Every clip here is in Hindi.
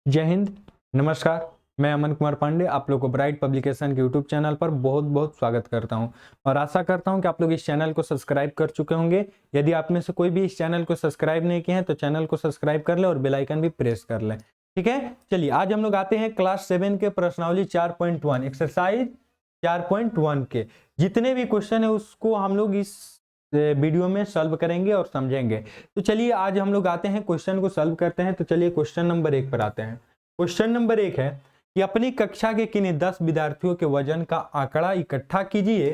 जय हिंद, नमस्कार। मैं अमन कुमार पांडे आप लोग को ब्राइट पब्लिकेशन के यूट्यूब चैनल पर बहुत बहुत स्वागत करता हूं और आशा करता हूं कि आप लोग इस चैनल को सब्सक्राइब कर चुके होंगे। यदि आप में से कोई भी इस चैनल को सब्सक्राइब नहीं किए हैं तो चैनल को सब्सक्राइब कर लें और बेल आइकन भी प्रेस कर लें। ठीक है, चलिए आज हम लोग आते हैं क्लास 7 के प्रश्नावली 4.1 एक्सरसाइज 4.1 के जितने भी क्वेश्चन है उसको हम लोग इस वीडियो में सॉल्व करेंगे और समझेंगे। तो चलिए आज हम लोग आते हैं क्वेश्चन को सॉल्व करते हैं। तो चलिए क्वेश्चन नंबर 1 पर आते हैं। क्वेश्चन नंबर 1 है कि अपनी कक्षा के किन्हीं 10 विद्यार्थियों के वजन का आंकड़ा इकट्ठा कीजिए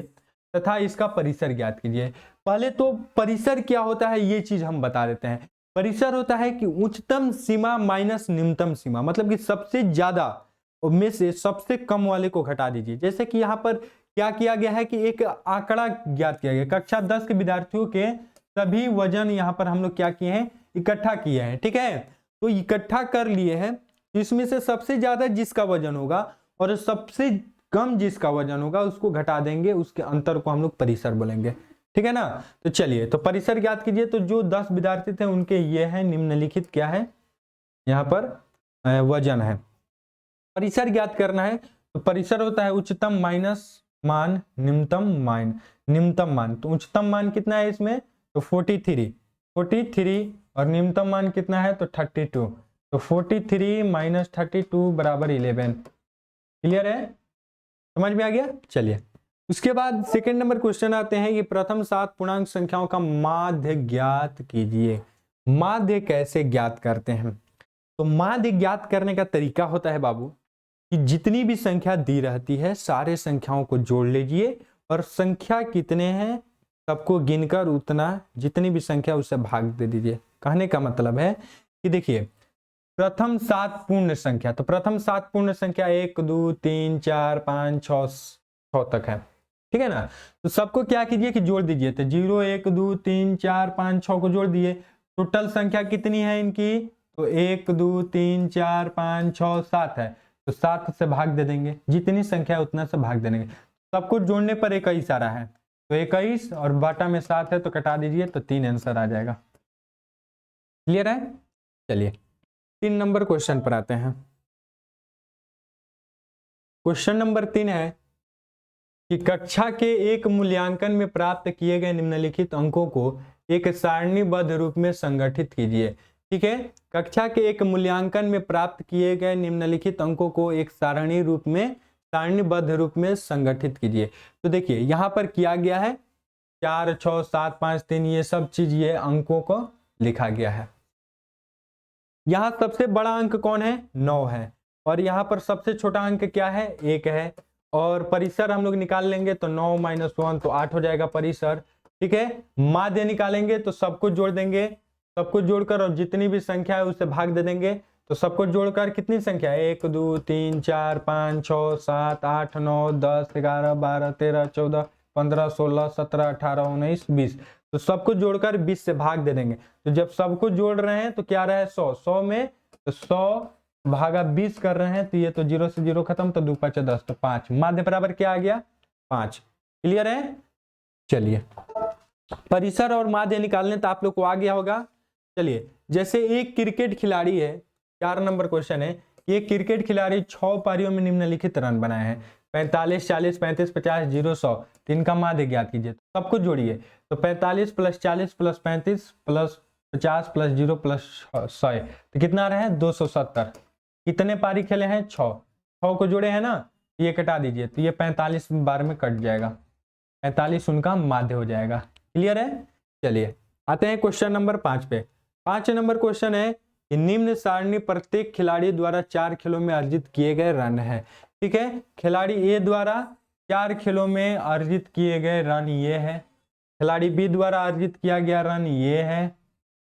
तथा इसका परिसर ज्ञात कीजिए। पहले तो परिसर क्या होता है ये चीज हम बता देते हैं। परिसर होता है कि उच्चतम सीमा माइनस निम्नतम सीमा, मतलब कि सबसे ज्यादा में से सबसे कम वाले को घटा दीजिए। जैसे कि यहाँ पर क्या किया गया है कि एक आंकड़ा ज्ञात किया गया, कक्षा 10 के विद्यार्थियों के सभी वजन यहाँ पर हम लोग क्या किए हैं, इकट्ठा किए हैं। ठीक है, तो इकट्ठा कर लिए हैं, इसमें से सबसे ज्यादा जिसका वजन होगा और सबसे कम जिसका वजन होगा उसको घटा देंगे, उसके अंतर को हम लोग परिसर बोलेंगे। ठीक है ना। तो चलिए तो परिसर ज्ञात कीजिए। तो जो 10 विद्यार्थी थे उनके ये है निम्नलिखित क्या है, यहाँ पर वजन है। परिसर ज्ञात करना है तो परिसर होता है उच्चतम माइनस मान निम्नतम मान। तो उच्चतम मान कितना है इसमें, तो 43 और निम्नतम मान कितना है तो 32। तो 43 माइनस 32 बराबर 11। क्लियर है, समझ में आ गया। चलिए उसके बाद सेकंड नंबर क्वेश्चन आते हैं कि प्रथम 7 पूर्णांक संख्याओं का माध्य ज्ञात कीजिए। माध्य कैसे ज्ञात करते हैं, तो माध्य ज्ञात करने का तरीका होता है बाबू कि जितनी भी संख्या दी रहती है सारे संख्याओं को जोड़ लीजिए और संख्या कितने हैं सबको गिनकर उतना जितनी भी संख्या उससे भाग दे दीजिए। कहने का मतलब है कि देखिए प्रथम 7 पूर्ण संख्या, तो प्रथम 7 पूर्ण संख्या 1 2 3 4 5 6 तक है। ठीक है ना। तो सबको क्या कीजिए कि जोड़ दीजिए। तो 0 1 2 3 4 5 6 को जोड़ दिए। टोटल संख्या कितनी है इनकी, तो 1 2 3 4 5 6 7 है। तो 7 से भाग दे देंगे, जितनी संख्या उतना से भाग दे देंगे। सबको जोड़ने पर 21 आ रहा है, तो 21 और बाटा में 7 है तो कटा दीजिए, तो 3 आंसर आ जाएगा। क्लियर है। चलिए 3 नंबर क्वेश्चन पर आते हैं। क्वेश्चन नंबर 3 है कि कक्षा के एक मूल्यांकन में प्राप्त किए गए निम्नलिखित अंकों को एक सारणीबद्ध रूप में संगठित कीजिए। ठीक है, कक्षा के एक मूल्यांकन में प्राप्त किए गए निम्नलिखित अंकों को एक सारणीबद्ध रूप में संगठित कीजिए। तो देखिए यहाँ पर किया गया है 4 6 7 5 3 ये सब चीज ये अंकों को लिखा गया है। यहाँ सबसे बड़ा अंक कौन है, 9 है और यहाँ पर सबसे छोटा अंक क्या है, 1 है। और परिसर हम लोग निकाल लेंगे तो 9 माइनस 1 तो 8 हो जाएगा परिसर। ठीक है, माध्य निकालेंगे तो सबको जोड़ देंगे, सबको जोड़कर और जितनी भी संख्या है उससे भाग दे देंगे। तो सबको जोड़कर कितनी संख्या है, 1 2 3 4 5 6 7 8 9 10 11 12 13 14 15 16 17 18 19 20। तो सबको जोड़कर 20 से भाग दे देंगे। तो जब सबको जोड़ रहे हैं तो क्या रहा है 100 में, तो 100 भागा 20 कर रहे हैं तो ये तो 0 से 0 खत्म, तो 2 5 10 तो 5। माध्य बराबर क्या आ गया 5। क्लियर है। चलिए परिसर और माध्य निकालने तो आप लोग को आ गया होगा। चलिए जैसे एक क्रिकेट खिलाड़ी है, 4 नंबर क्वेश्चन है कि एक क्रिकेट खिलाड़ी 6 पारियों में निम्नलिखित रन बनाए हैं 45 40 35 50 0 100। तो इनका माध्य ज्ञात कीजिए। सबको जोड़िए, तो 45 plus 40 plus 35 plus 50 plus 0 plus 100 तो कितना रहे 270। कितने पारी खेले हैं 6 को जोड़े हैं ना, ये कटा दीजिए तो ये 45 बार में कट जाएगा, 45 उनका माध्य हो जाएगा। क्लियर है। चलिए आते हैं क्वेश्चन नंबर 5 पे। 5 नंबर क्वेश्चन है कि निम्न सारणी प्रत्येक खिलाड़ी द्वारा 4 खेलों में अर्जित किए गए रन है। ठीक है, खिलाड़ी ए द्वारा 4 खेलों में अर्जित किए गए रन ये है, खिलाड़ी बी द्वारा अर्जित किया गया रन ये है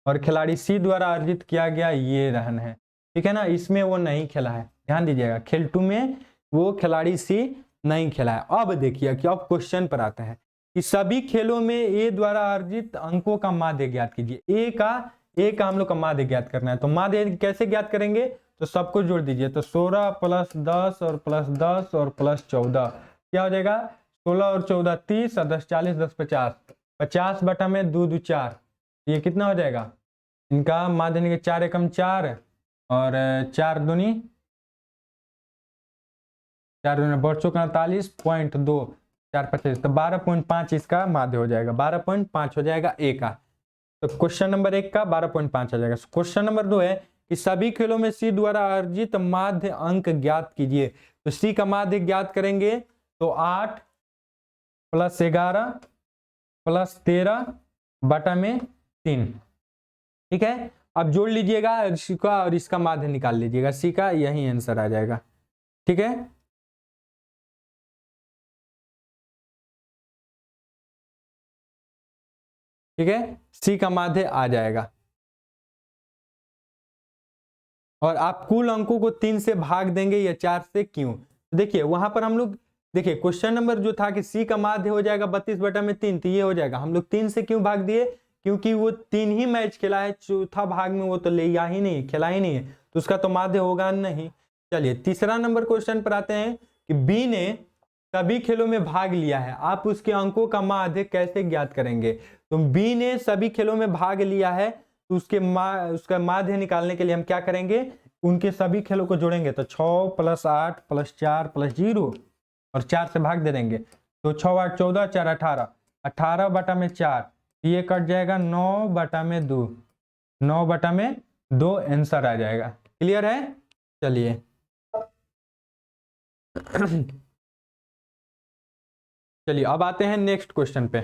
और खिलाड़ी सी द्वारा अर्जित किया गया ये रन है। ठीक है ना, इसमें वो नहीं खेला है, ध्यान दीजिएगा खेल 2 में वो खिलाड़ी सी नहीं खेला है। अब देखिए कि अब क्वेश्चन पर आते हैं कि सभी खेलों में ए द्वारा अर्जित अंकों का माध्य ज्ञात कीजिए। ए का हम लोग का माध्य ज्ञात करना है। तो माध्य कैसे ज्ञात करेंगे, तो सबको जोड़ दीजिए। तो 16 प्लस 10 और प्लस 10 और प्लस 14 क्या हो जाएगा, 16 और 14 30 और 10 40 10 50, 50 बटा में 2 2 4, ये कितना हो जाएगा इनका माध्य। 4 एकम 4 और 4 दूनी बच्चों का 48.2, 4 25, तो 12.5 इसका माध्य हो जाएगा, 12.5 हो जाएगा ए का। तो क्वेश्चन नंबर 1 का 12.5 आ जाएगा। क्वेश्चन नंबर 2 है कि सभी खेलों में सी द्वारा अर्जित माध्य अंक ज्ञात कीजिए। तो सी का माध्य ज्ञात करेंगे तो 8 + 11 + 13 बटा में 3। ठीक है, अब जोड़ लीजिएगा सी का और इसका माध्य निकाल लीजिएगा, सी का यही आंसर आ जाएगा। ठीक है, ठीक है, सी का माध्य आ जाएगा। और आप कुल अंकों को 3 से भाग देंगे या 4 से, क्यों? तो देखिए वहां पर हम लोग, देखिए क्वेश्चन नंबर जो था कि सी का माध्य हो जाएगा 32 बटा में 3, तो ये हो जाएगा। हम लोग 3 से क्यों भाग दिए? क्योंकि वो 3 ही मैच खेला है, चौथा भाग में वो तो लिया ही नहीं, खेला ही नहीं है, तो उसका तो माध्य होगा नहीं। चलिए तीसरा नंबर क्वेश्चन पर आते हैं कि बी ने सभी खेलों में भाग लिया है, आप उसके अंकों का माध्य कैसे ज्ञात करेंगे? तो बी ने सभी खेलों में भाग लिया है, तो उसका माध्य निकालने के लिए हम क्या करेंगे? उनके सभी खेलों को जोड़ेंगे, तो 6 + 8 + 4 + 0 और 4 से भाग दे देंगे, तो 6 8 14 4 18, 18 बटा में 4, ये कट जाएगा 9 बटा में 2, 9 बटा में 2 आंसर आ जाएगा। क्लियर है? चलिए चलिए अब आते हैं नेक्स्ट क्वेश्चन पे।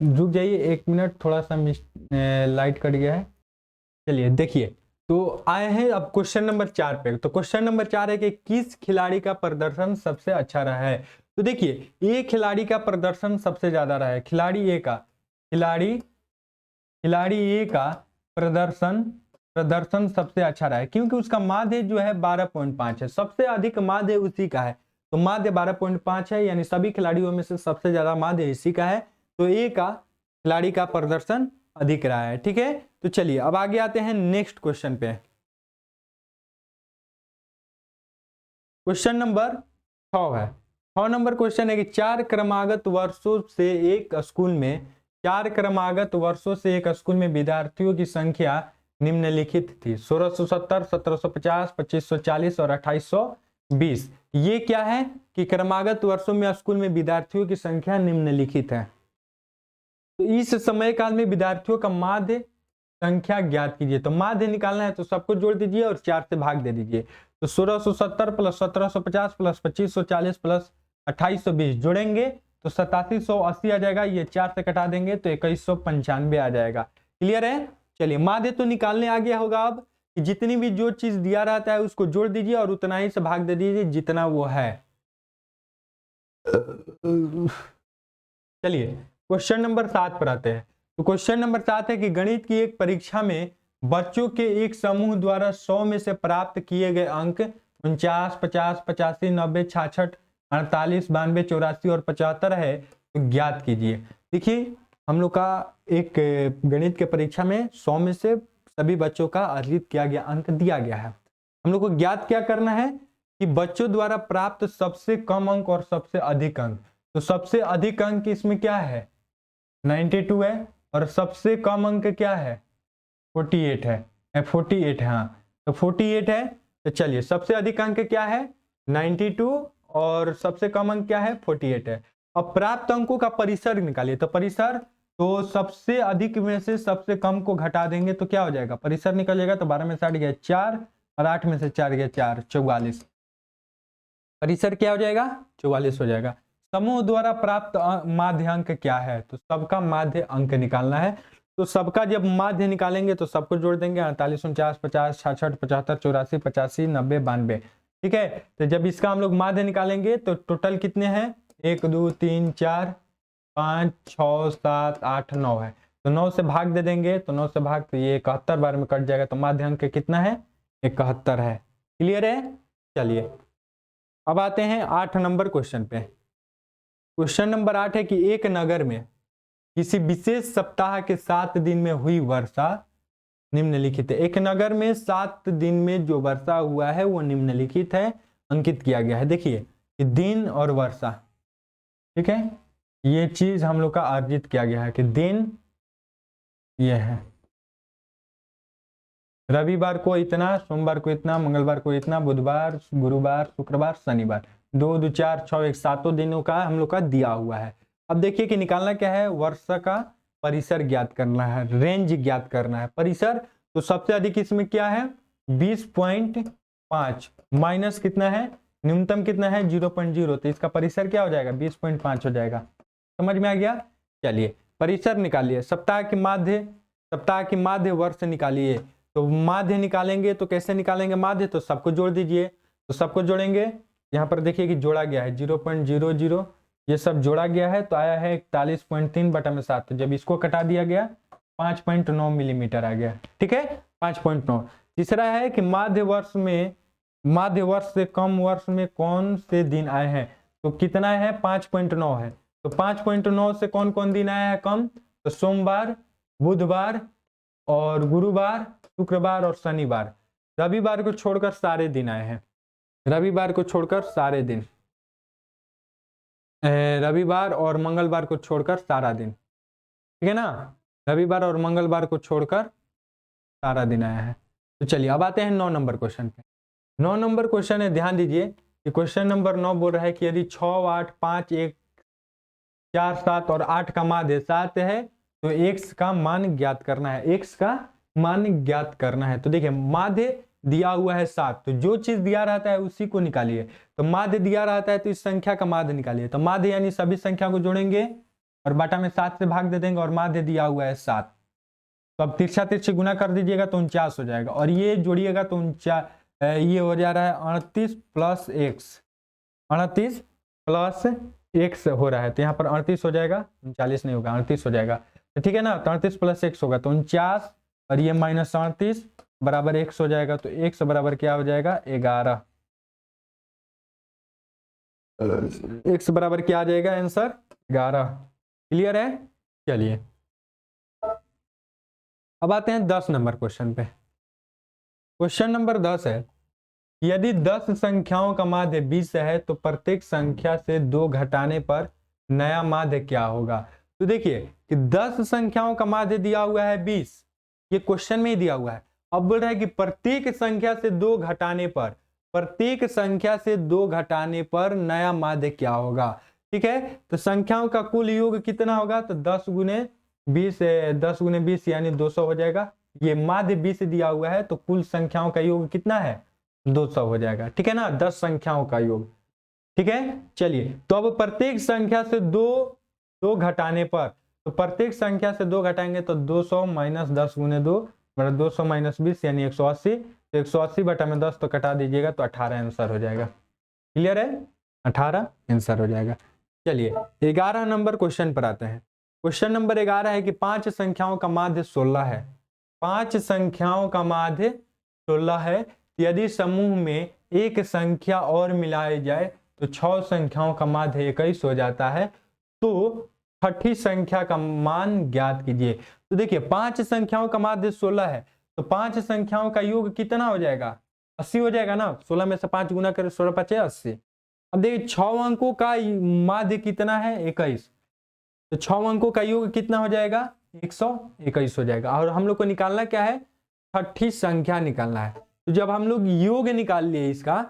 रुक जाइए 1 मिनट, थोड़ा सा लाइट कट गया है। चलिए देखिए, तो आए हैं अब क्वेश्चन नंबर 4 पे। तो क्वेश्चन नंबर 4 है कि किस खिलाड़ी का प्रदर्शन सबसे अच्छा रहा है? तो देखिए ए खिलाड़ी का प्रदर्शन सबसे ज्यादा रहा है, खिलाड़ी ए का प्रदर्शन सबसे अच्छा रहा है, क्योंकि उसका माध्य जो है 12.5 है, सबसे अधिक माध्य उसी का है। तो माध्य 12.5 है, यानी सभी खिलाड़ियों में से सबसे ज्यादा माध्य इसी का है, तो ए का खिलाड़ी का प्रदर्शन अधिक रहा है। ठीक है, तो चलिए अब आगे आते हैं नेक्स्ट क्वेश्चन पे। क्वेश्चन नंबर 6 है। 6 नंबर क्वेश्चन है कि 4 क्रमागत वर्षों से एक स्कूल में विद्यार्थियों की संख्या निम्नलिखित थी: 1670, 1750, 2540 और 2820। ये क्या है कि क्रमागत वर्षों में स्कूल में विद्यार्थियों की संख्या निम्नलिखित है। तो इस समय काल में विद्यार्थियों का माध्य संख्या ज्ञात कीजिए। तो माध्य निकालना है तो सबको जोड़ दीजिए और 4 से भाग दे दीजिए। तो 1670 + 1750 + 2540 + 2820 जोड़ेंगे तो 8780 आ जाएगा, ये 4 से कटा देंगे तो 2195 आ जाएगा। क्लियर है? चलिए माध्य तो निकालने आ गया होगा अब, कि जितनी भी जो चीज दिया रहता है उसको जोड़ दीजिए और उतना ही से भाग दे दीजिए जितना वो है। चलिए क्वेश्चन नंबर 7 पर आते हैं। तो क्वेश्चन नंबर 7 है कि गणित की एक परीक्षा में बच्चों के एक समूह द्वारा 100 में से प्राप्त किए गए अंक 49, 50, 85, 90, 66, 48, 92, 84 और 75 है, तो ज्ञात कीजिए। देखिए हम लोग का एक गणित के परीक्षा में 100 में से सभी बच्चों का अर्जित किया गया अंक दिया गया है। हम लोग को ज्ञात क्या करना है कि बच्चों द्वारा प्राप्त सबसे कम अंक और सबसे अधिक अंक। तो सबसे अधिक अंक इसमें क्या है? 92 है, और सबसे कम अंक क्या है? 48 है, 48 है, हाँ तो 48 है। तो चलिए सबसे अधिक अंक क्या है? 92, और सबसे कम अंक क्या है? 48 है। अब प्राप्त अंकों का परिसर निकालिए। तो परिसर, तो सबसे अधिक में से सबसे कम को घटा देंगे तो क्या हो जाएगा? परिसर निकलेगा, तो 12 में से 8 गया 4 और 8 में से 4 गया 4, 44। परिसर क्या हो जाएगा? 44 हो जाएगा। समूह द्वारा प्राप्त माध्य अंक क्या है? तो सबका माध्य अंक निकालना है। तो सबका जब माध्य निकालेंगे तो सबको जोड़ देंगे, 48, 49, 50, 66, 75, 84, 85, 90, 92। ठीक है, तो जब इसका हम लोग माध्य निकालेंगे तो टोटल कितने हैं? 1 2 3 4 5 6 7 8 9 है, तो 9 से भाग दे देंगे, तो 9 से भाग तो ये 71 बार में कट जाएगा, तो माध्य अंक कितना है? 71 है। क्लियर है? चलिए अब आते हैं 8 नंबर क्वेश्चन पे। क्वेश्चन नंबर 8 है कि एक नगर में किसी विशेष सप्ताह के 7 दिन में हुई वर्षा निम्नलिखित है। एक नगर में 7 दिन में जो वर्षा हुआ है वो निम्नलिखित है, अंकित किया गया है। देखिए कि दिन और वर्षा, ठीक है, ये चीज हम लोग का अर्जित किया गया है कि दिन ये है, रविवार को इतना, सोमवार को इतना, मंगलवार को इतना, बुधवार, गुरुवार, शुक्रवार, शनिवार, 2 2 4 6 1 7 दिनों का हम लोग का दिया हुआ है। अब देखिए कि निकालना क्या है, वर्ष का परिसर ज्ञात करना है, रेंज ज्ञात करना है। परिसर तो सबसे अधिक इसमें क्या है 20.5 माइनस कितना है, न्यूनतम कितना है 0.0, तो इसका परिसर क्या हो जाएगा 20.5 हो जाएगा। समझ में आ गया। चलिए परिसर निकालिए। सप्ताह की माध्य वर्ष निकालिए। तो माध्य निकालेंगे तो कैसे निकालेंगे माध्य, तो सबको जोड़ दीजिए। तो सबको जोड़ेंगे, यहाँ पर देखिए कि जोड़ा गया है 0.00, ये सब जोड़ा गया है तो आया है 41.3/7। तो जब इसको कटा दिया गया 5.9 मिलीमीटर आ गया। ठीक है 5.9। तीसरा है कि माध्य वर्ष से कम वर्ष में कौन से दिन आए हैं, तो कितना है 5.9 है। तो 5.9 से कौन कौन दिन आया है कम, तो सोमवार, बुधवार और गुरुवार, शुक्रवार और शनिवार। रविवार को छोड़कर सारे दिन आए हैं। रविवार को छोड़कर सारे दिन, रविवार और मंगलवार को छोड़कर सारा दिन। ठीक है ना, रविवार और मंगलवार को छोड़कर सारा दिन आया है। तो चलिए अब आते हैं 9 नंबर क्वेश्चन पे। 9 नंबर क्वेश्चन है, ध्यान दीजिए कि क्वेश्चन नंबर 9 बोल रहा है कि यदि 6 8 5 1 4 7 और 8 का माध्य 7 है तो x का मान ज्ञात करना है। x का मान ज्ञात करना है। तो देखिए माध्य दिया हुआ है 7, तो जो चीज दिया रहता है उसी को निकालिए। तो माध्य दिया रहता है तो इस संख्या का माध्य निकालिए। तो माध्य यानी सभी संख्या को जोड़ेंगे और बटा में 7 से भाग दे देंगे और माध्य दिया हुआ है 7। तो अब तिरछा तिरछी गुना कर दीजिएगा तो 49 हो जाएगा और ये जोड़िएगा तो 49, ये हो जा रहा है 38 प्लस x, 38 प्लस x हो रहा है। तो यहाँ पर 38 हो जाएगा, 39 नहीं होगा 38 हो जाएगा। तो ठीक है ना, तो 38 प्लस x होगा तो 49 और ये माइनस 38 बराबर x हो जाएगा। तो x बराबर क्या हो जाएगा 11। x बराबर क्या आ जाएगा आंसर 11। क्लियर है। चलिए अब आते हैं 10 नंबर क्वेश्चन पे। क्वेश्चन नंबर 10 है, यदि 10 संख्याओं का माध्य 20 है तो प्रत्येक संख्या से 2 घटाने पर नया माध्य क्या होगा। तो देखिए कि 10 संख्याओं का माध्य दिया हुआ है 20, ये क्वेश्चन में ही दिया हुआ है। अब बोल रहा है कि प्रत्येक संख्या से 2 घटाने पर, प्रत्येक संख्या से 2 घटाने पर नया माध्य क्या होगा। ठीक है, तो संख्याओं का कुल योग कितना होगा, तो 10 गुने 20 यानी 200 हो जाएगा। ये माध्य 20 दिया हुआ है तो कुल संख्याओं का योग कितना है 200 हो जाएगा। ठीक है ना, 10 संख्याओं का योग। ठीक है, चलिए तो अब प्रत्येक संख्या से 2 घटाने पर, तो प्रत्येक संख्या से 2 घटाएंगे तो 200 माइनस 10 गुने 2 मतलब 200 माइनस 20 यानी 180। तो 180 बटा में 10 तो कटा दीजिएगा तो 18 आंसर हो जाएगा। क्लियर है, 18 आंसर हो जाएगा। चलिए 11 नंबर क्वेश्चन पर आते हैं। क्वेश्चन नंबर 11 है कि 5 संख्याओं का माध्य 16 है। 5 संख्याओं का माध्य 16 है। यदि समूह में एक संख्या और मिलाई जाए तो 6 संख्याओं का माध्य 21 हो जाता है। तो छठी संख्या का मान ज्ञात कीजिए। तो देखिए 5 संख्याओं का माध्य 16 है तो 5 संख्याओं का योग कितना हो जाएगा 80 हो जाएगा ना। 16 में से 5 गुना करें 16 5 80। अब देखिए 6 अंकों का माध्य कितना है 21, तो 6 अंकों का योग कितना हो जाएगा 121 हो जाएगा। और हम लोग को निकालना क्या है, छठी संख्या निकालना है। तो जब हम लोग योग निकाल लिए इसका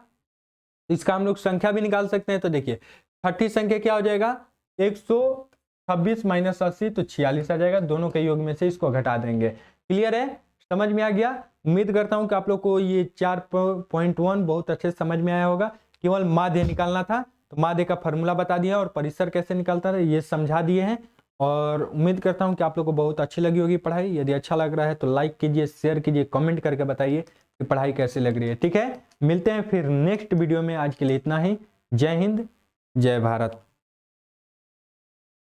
हम लोग संख्या भी निकाल सकते हैं। तो देखिए छठी संख्या क्या हो जाएगा 126 माइनस 80 तो 46 आ जाएगा। दोनों के योग में से इसको घटा देंगे। क्लियर है, समझ में आ गया। उम्मीद करता हूं कि आप लोग को ये 4.1 बहुत अच्छे से समझ में आया होगा। केवल माध्य निकालना था तो माध्य का फॉर्मूला बता दिया और परिसर कैसे निकालता था ये समझा दिए हैं। और उम्मीद करता हूं कि आप लोग को बहुत अच्छी लगी होगी पढ़ाई। यदि अच्छा लग रहा है तो लाइक कीजिए, शेयर कीजिए, कमेंट करके बताइए कि पढ़ाई कैसी लग रही है। ठीक है, मिलते हैं फिर नेक्स्ट वीडियो में। आज के लिए इतना ही। जय हिंद, जय भारत।